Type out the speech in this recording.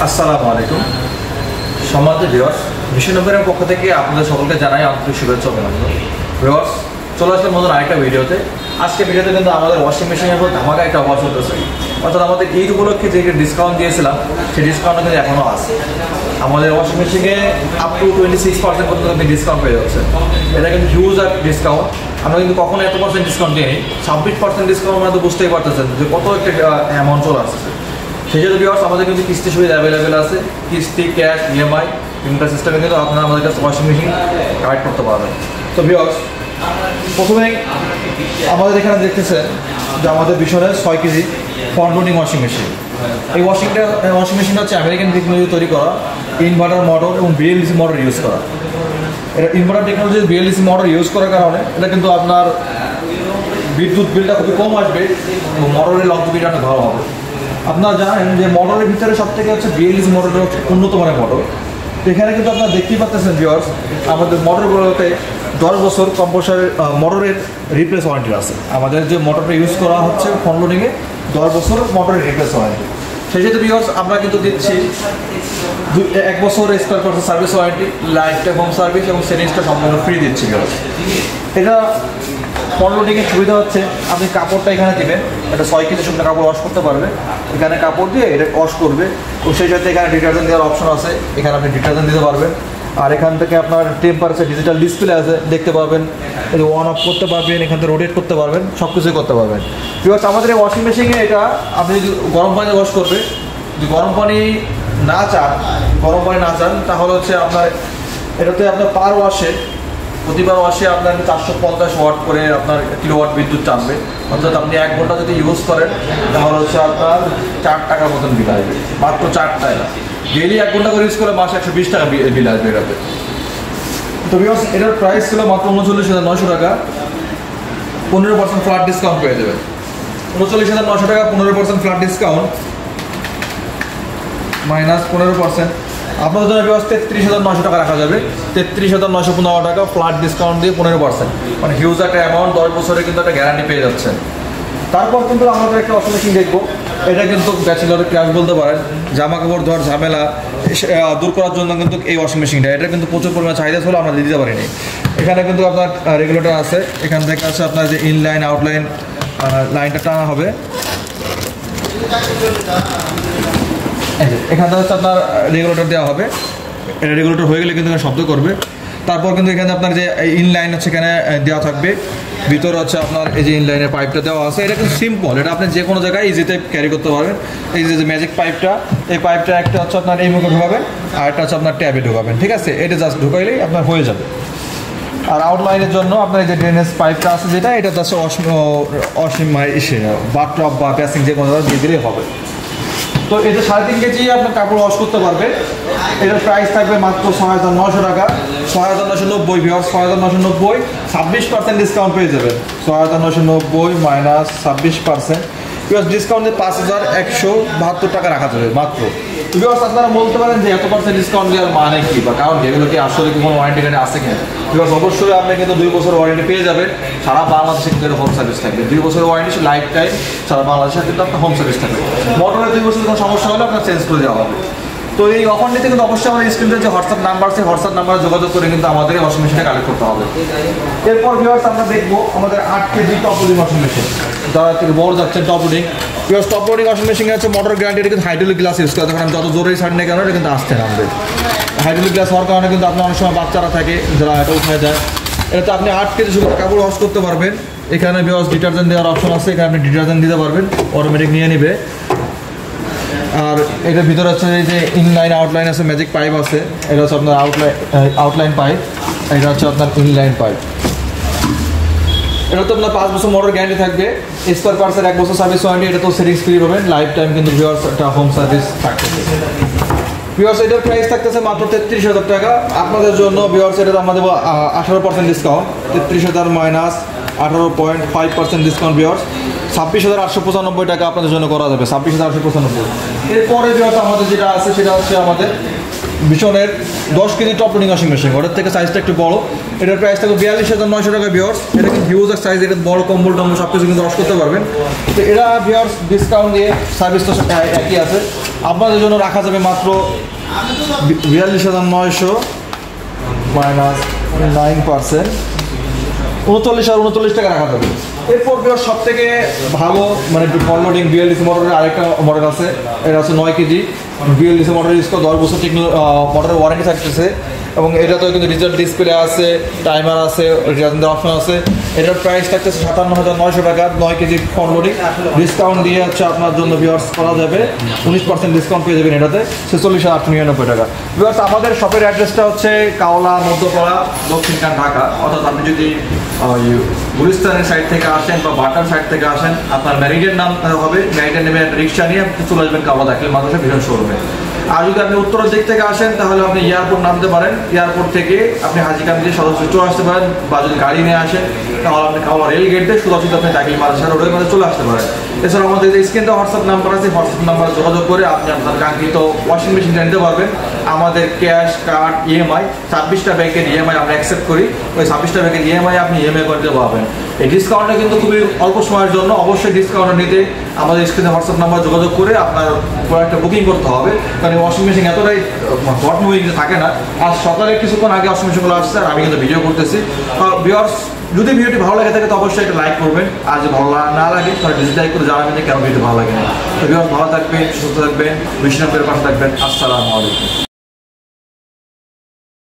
আসসালামু আলাইকুম সম্মানিত ভিউয়ার্স, বিশ্বনগরের পক্ষ থেকে আপনাদের সকলকে জানাই আন্তরিক শুভেচ্ছা ও অভিনন্দন। ভিউয়ার্স, চলে আসলাম নতুন আরেকটা ভিডিওতে। আজকে ভিডিওতে কিন্তু আমাদের ওয়াশিং মেশিনের উপর ধামাকা একটা অফার চলতেছে, অর্থাৎ আমাদের ঈদ উপলক্ষে যে ডিসকাউন্ট দিয়েছিলাম সেই ডিসকাউন্টটা কিন্তু এখনও আছে। আমাদের ওয়াশিং মেশিনে আপ টু 26% পর্যন্ত আপনি ডিসকাউন্ট পেয়ে যাচ্ছেন। এটা কিন্তু হিউজ এক ডিসকাউন্ট। আমরা কিন্তু কখনো এত পার্সেন্ট ডিসকাউন্ট দিই 26% ডিসকাউন্ট। আমরা তো বুঝতেই পারতেছেন যে কত একটা অ্যামাউন্ট চলে আসছে। সেই জন্য ভিউয়ার্স, আমাদের কিন্তু কিস্তি সুবিধা অ্যাভেলেবেল আছে। কিস্তি, ক্যাশ, ইএমআই তিনটা সিস্টেমে কিন্তু আপনারা আমাদের কাছে ওয়াশিং মেশিন কালেক্ট করতে পারবেন। তো ভিউয়ার্স, প্রথমে আমাদের এখানে দেখতেছেন যে আমাদের পিছনে 6 KG front loading washing machine. এই ওয়াশিং মেশিনটা হচ্ছে আমেরিকান টেকনোলজি তৈরি করা, ইনভার্টার মোটর এবং বিএলডিসি মোটর ইউজ করা। এটা inverter technology BLDC motor use করার কারণে এটা কিন্তু আপনার বিদ্যুৎ বিলটা খুবই কম আসবে এবং মোটরের লংজিভিটি অনেক ভালো হবে। আপনারা জানেন যে মোটরের ভিতরে সব থেকে হচ্ছে বিএলডিসি মোটরটা হচ্ছে উন্নত মানের মোটর। তো এখানে কিন্তু আপনারা দেখতেই পাচ্ছেন ভিউয়ার্স, আমাদের মোটরগুলোতে 10 বছর কম্প্রেসারের মোটরের রিপ্লেস ওয়ারেন্টি আছে। আমাদের যে মোটরটা ইউজ করা হচ্ছে ফ্রন্ট লোডিংয়ে 10 বছর মোটরের রিপ্লেস ওয়ারেন্টি। সেই সাথে ভিউয়ার্স, আমরা কিন্তু দিচ্ছি 1 বছর spare parts service warranty, life time home service এবং সেটিংসটা সম্পূর্ণ ফ্রি দিচ্ছি ভিউয়ার্স। এটা ফ্রন্ট লোডিংয়ের সুবিধা হচ্ছে আপনি কাপড়টা এখানে দেবেন, এটা 6 কেজি শুকনো কাপড় ওয়াশ করতে পারবে। এখানে কাপড় দিয়ে এটা ওয়াশ করবে এবং সেই সাথে এখানে ডিটারজেন্ট দেওয়ার অপশন আছে, এখানে আপনি ডিটারজেন্ট দিতে পারবেন। আর এখান থেকে আপনার টেম্পারেচার ডিজিটাল ডিসপ্লে আছে, দেখতে পাবেন। এটা অন অফ করতে পারবেন, এখান থেকে রোটেট করতে পারবেন, সব কিছুই করতে পারবেন। বিকজ আমাদের এই ওয়াশিং মেশিনে এটা আপনি যদি গরম পানিতে ওয়াশ করবে, যদি গরম পানি না চান তাহলে হচ্ছে আপনার এটাতে আপনার প্রতিবার ওয়াশে আপনার 450 ওয়াট করে আপনার কিলোওয়াট বিদ্যুৎ টানবে। অর্থাৎ আপনি 1 ঘন্টা যদি ইউজ করেন তাহলে হচ্ছে আপনার 4 টাকার মতন বিল আসবে, মাত্র 4 টাকা। ডেইলি 1 ঘন্টা করে ইউজ করে মাসে 120 টাকা বিল আসবে এটাতে। তো ভিউয়ার্স, এটার প্রাইস ছিল মাত্র 39,900 টাকা। 15% ফ্ল্যাট ডিসকাউন্ট পেয়ে যাবেন। 39,900 টাকা, 15% ফ্ল্যাট ডিসকাউন্ট মাইনাস 15%। আপনাদের জন্য ভিউয়ার্স 33,900 টাকা রাখা যাবে। 33,915 টাকা ফ্ল্যাট ডিসকাউন্ট দিয়ে 15%, মানে হিউজ একটা অ্যামাউন্ট। 10 বছরে কিন্তু একটা গ্যারান্টি পেয়ে যাচ্ছেন। তারপর কিন্তু আমাদের একটা ওয়াশিং মেশিন দেখবো। এটা কিন্তু ব্যাচেলরের ক্লাস বলতে পারেন, জামা কাপড় ধোয়ার ঝামেলা দূর করার জন্য কিন্তু এই ওয়াশিং মেশিনটা, এটা কিন্তু প্রচুর পরিমাণে চাহিদা ছিল, আমরা দিতে পারিনি। এখানে কিন্তু আপনার রেগুলেটর আছে, এখান থেকে আছে আপনার যে ইনলাইন আউটলাইন লাইনটা টানা হবে। এখানে হচ্ছে আপনার রেগুলেটর দেওয়া হবে, এটা রেগুলেটর হয়ে গেলে কিন্তু শব্দ করবে। তারপর কিন্তু এখানে আপনার যে ইনলাইন হচ্ছে এখানে দেওয়া থাকবে, ভিতরে হচ্ছে আপনার এই যে ইনলাইনের পাইপটা দেওয়া আছে। এটা কিন্তু সিম্পল, এটা আপনি যে কোনো জায়গায় ইজিতে ক্যারি করতে পারবেন। এই যে ম্যাজিক পাইপটা, এই পাইপটা একটা হচ্ছে আপনার এই মুখে ঢোকাবেন, আর একটা হচ্ছে আপনার ট্যাবে ঢোকাবেন, ঠিক আছে? এটা জাস্ট ঢুকাইলেই আপনার হয়ে যাবে। আর আউটলাইনের জন্য আপনার এই যে ড্রেনেজ পাইপটা আছে যেটা, এটা হচ্ছে বাথটব বা বেসিন যে কোনো জায়গায় দিয়ে দিলেই হবে। তো এটা 3.5 কেজি আপনার কাপড় ওয়াশ করতে পারবে। এটার প্রাইস থাকবে মাত্র 6,900 টাকা, 6,990 ভিউয়ার্স, 6,990, 26% ডিসকাউন্ট পেয়ে যাবেন। 6,990 মাইনাস 26% ভিউয়ার্স, ডিসকাউন্টে 5,172 টাকা রাখা যাবে মাত্র। ভিউয়ার্স, আপনারা বলতে পারেন যে এত % ডিসকাউন্ট দেওয়ার মানে কি বা কারণ কি, এগুলো কি আসলে কি কোনো ওয়ারেন্টি কার্ডে আছে কিনা? ভিউয়ার্স, অবশ্যই আপনি কিন্তু 2 বছর ওয়ারেন্টি পেয়ে যাবেন। সারা বাংলাদেশে কিন্তু হোম সার্ভিস থাকবে। 2 বছরের ওয়ারেন্টি লাইফ টাইম সারা বাংলাদেশে কিন্তু আপনার হোম সার্ভিস থাকবে। মোটরের 2 বছরের কোনো সমস্যা হলে আপনার চেঞ্জ করে দেওয়া হবে। তো এই অফার নিতে কিন্তু অবশ্যই আমাদের স্ক্রিনে যে হোয়াটসঅ্যাপ নাম্বার আছে, হোয়াটসঅ্যাপ নাম্বারে যোগাযোগ করে কিন্তু আমাদের ওয়াশিং মেশিনটা কালেক্ট করতে হবে। এরপর ভিউয়ার্স, আমরা দেখবো আমাদের 8 KG top loading washing machine, যারা থেকে বড় যাচ্ছে top loading. Viewers, top loading washing machine হচ্ছে মোটর গ্যারান্টি, এটা কিন্তু হাইড্রোলিক গ্লাস ইউজ করে। তখন যত জোরেই ছাড় নেই কেন এটা কিন্তু আসছে না আমাদের। হাইড্রোলিক গ্লাস হওয়ার কারণে কিন্তু আপনার অনেক সময় বাচ্চারা থাকে যারা এটা উঠে যায়। এটাতে আপনি 8 কেজি শুধু কাপড় ওয়াশ করতে পারবেন। এখানে ভিউয়ার্স ডিটারজেন্ট দেওয়ার অপশন আছে, এখানে আপনি ডিটারজেন্ট দিতে পারবেন, অটোমেটিক নিয়ে নেবে। আর এটার ভিতরে হচ্ছে এই যে ইনলাইন আউটলাইন আছে, ম্যাজিক পাইপ আছে, এটা হচ্ছে আপনার আউটলাইন পাইপ, এটা হচ্ছে আপনার ইনলাইন পাইপ। এটা তো আপনার 5 বছর মোটর গ্যারান্টি থাকবে, স্পেয়ার পার্টসের 1 বছর সার্ভিস ওয়ারেন্টি, এটা তো সেটিংস ফ্রি পাবেন, লাইফ টাইম কিন্তু ভিউয়ার্স একটা হোম সার্ভিস থাকতেছে। ভিউয়ার্স, এটার প্রাইস থাকতেছে মাত্র 33,000 টাকা। আপনাদের জন্য ভিউয়ার্স এটা আমরা দেবো 18% ডিসকাউন্ট, 33,000 মাইনাস 18.5% ডিসকাউন্ট ভিউয়ার্স, 26,895 টাকা আপনাদের জন্য করা যাবে, 26,895। এরপরে ভিউয়ার্স আমাদের যেটা আছে সেটা হচ্ছে আমাদের ভীষণের 10 KG top loading washing machine, ওটার থেকে সাইজটা একটু বড়। এটার প্রাইস থাকবে 42,900 টাকা ভিউয়ার্স। এটা কিন্তু হিউজ এক সাইজ, এটা বড় কম্বল টম্বল সব কিছু কিন্তু ওয়াশ করতে পারবেন। তো এটা ভিউয়ার্স ডিসকাউন্ট দিয়ে সার্ভিস তো একই আছে, আপনাদের জন্য রাখা যাবে মাত্র 42,900 মাইনাস 9%, 39,039 টাকা রাখা যাবে। এরপর সব থেকে ভালো মানে ফল লোডিং বিএলডিসি মোটরের আরেকটা মডেল আছে, এটা হচ্ছে 9 কেজি বিএলডিসি মোটরের 10 বছর মোটরের ওয়ারেন্টি থাকতেছে, এবং এটাতেও কিন্তু ডিজিটাল ডিসপ্লে আছে, টাইমার আছে, অপশন আছে। এটার প্রাইস থাকতেছে 57,900 টাকা, 9 কেজি ফল লোডিং। ডিসকাউন্ট দিয়ে হচ্ছে আপনার জন্য ভিউয়ার্স করা যাবে 19% ডিসকাউন্ট পেয়ে যাবেন এটাতে, 46,899 টাকা। ভিউয়ার্স আমাদের শপের অ্যাড্রেসটা হচ্ছে কাওলা মধ্যপাড়া, দক্ষিণখান, ঢাকা। অর্থাৎ আপনি যদি গুলিস্তানের সাইড থেকে আসেন বা বাটার সাইড থেকে আসেন, আপনার ম্যারিডের নাম হবে, ম্যারিডের নেমে রিক্সা নিয়ে আপনি চলে আসবেন কাওলা দাখিল মাদ্রাসা ভীষণ শোরুমে। আর যদি আপনি উত্তরের দিক থেকে আসেন তাহলে আপনি এয়ারপোর্ট নামতে পারেন, এয়ারপোর্ট থেকে আপনি হাজিকাম দিয়ে সদস্য চলে আসতে পারেন, বা যদি গাড়ি নিয়ে আসেন তাহলে আপনি কাওলা রেল গেট দিয়ে সোজাসুজি আপনি দাখিল মাদ্রাসা রোডের মধ্যে চলে আসতে পারেন। এছাড়া আমাদের যে স্ক্রিনে হোয়াটসঅ্যাপ নাম্বার আছে, হোয়াটসঅ্যাপ নাম্বারে যোগাযোগ করে আপনি আপনার কাঙ্ক্ষিত ওয়াশিং মেশিনটা নিতে পারবেন। আমাদের ক্যাশ, কার্ড, ইএমআই 26টা ব্যাংকের ইএমআই আমরা অ্যাকসেপ্ট করি, ওই 26টা ব্যাংকের ইএমআই আপনি ইএমআই করে দিতে পারবেন। এই ডিসকাউন্টটা কিন্তু খুবই অল্প সময়ের জন্য, অবশ্যই ডিসকাউন্ট নিতে আমাদের স্ক্রিনে হোয়াটসঅ্যাপ নাম্বার যোগাযোগ করে আপনার প্রোডাক্টটা বুকিং করতে হবে, কারণ ওয়াশিং মেশিন এতটাই হট মুভিং থাকে না। আর সকালে কিছুক্ষণ আগে ওয়াশিং মেশিনগুলো আসছে আর আমি কিন্তু ভিডিও করতেছি। ভিউয়ার্স যদি ভিডিওটি ভালো লাগে থাকে তো অবশ্যই একটা লাইক করবেন, আর যদি ভালো না লাগে তাহলে ডিসলাইক করে জানাবেন যে কেন ভিডিও ভালো লাগে না। তো ভিউয়ার্স ভালো থাকবেন, সুস্থ থাকবেন, বেশি নম্বরের পাশে থাকবেন। আসসালামু আলাইকুম।